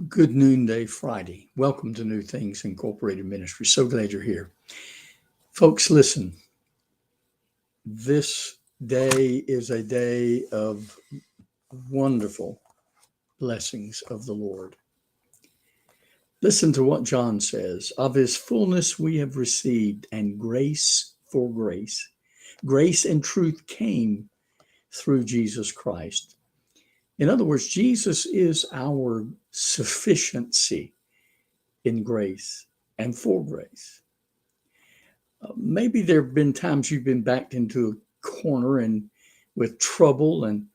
Good Noonday Friday. Welcome to New Things Incorporated Ministries. So glad you're here. Folks, listen, this day is a day of wonderful blessings of the Lord. Listen to what John says. Of his fullness we have received, and grace for grace. Grace and truth came through Jesus Christ. In other words, Jesus is our sufficiency in grace and for grace. Maybe there have been times you've been backed into a corner and with trouble, and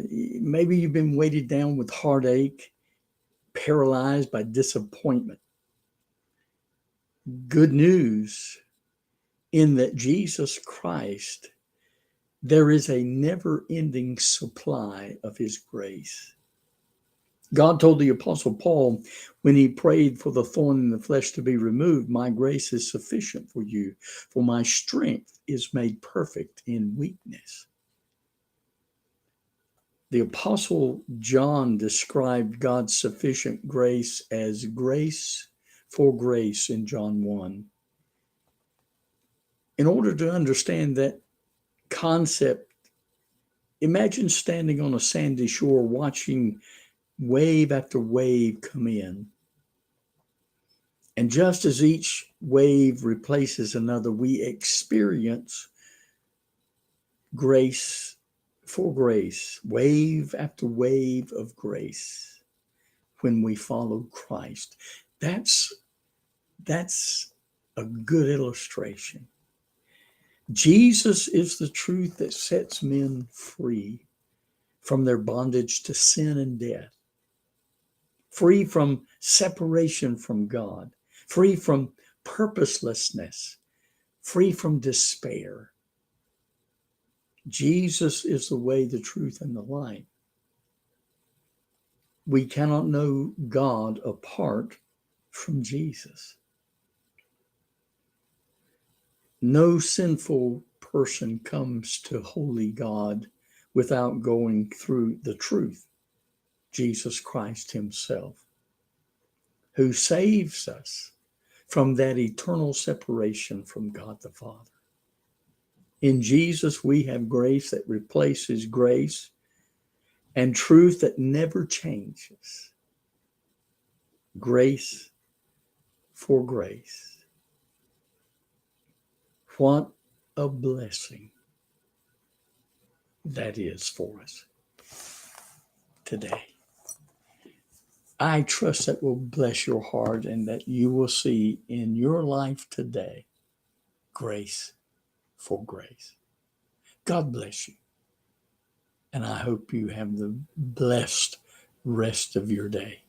maybe you've been weighted down with heartache, paralyzed by disappointment. Good news in that Jesus Christ, there is a never ending supply of his grace. God told the Apostle Paul when he prayed for the thorn in the flesh to be removed, my grace is sufficient for you, for my strength is made perfect in weakness. The Apostle John described God's sufficient grace as grace for grace in John 1. In order to understand that concept, imagine standing on a sandy shore watching wave after wave come in. And just as each wave replaces another, we experience grace for grace, wave after wave of grace when we follow Christ. That's a good illustration. Jesus is the truth that sets men free from their bondage to sin and death, free from separation from God, free from purposelessness, free from despair. Jesus is the way, the truth, and the light. We cannot know God apart from Jesus. No sinful person comes to holy God without going through the truth, Jesus Christ himself, who saves us from that eternal separation from God the Father. In Jesus, we have grace that replaces grace and truth that never changes. Grace for grace. What a blessing that is for us today. I trust that will bless your heart and that you will see in your life today grace for grace. God bless you. And I hope you have the blessed rest of your day.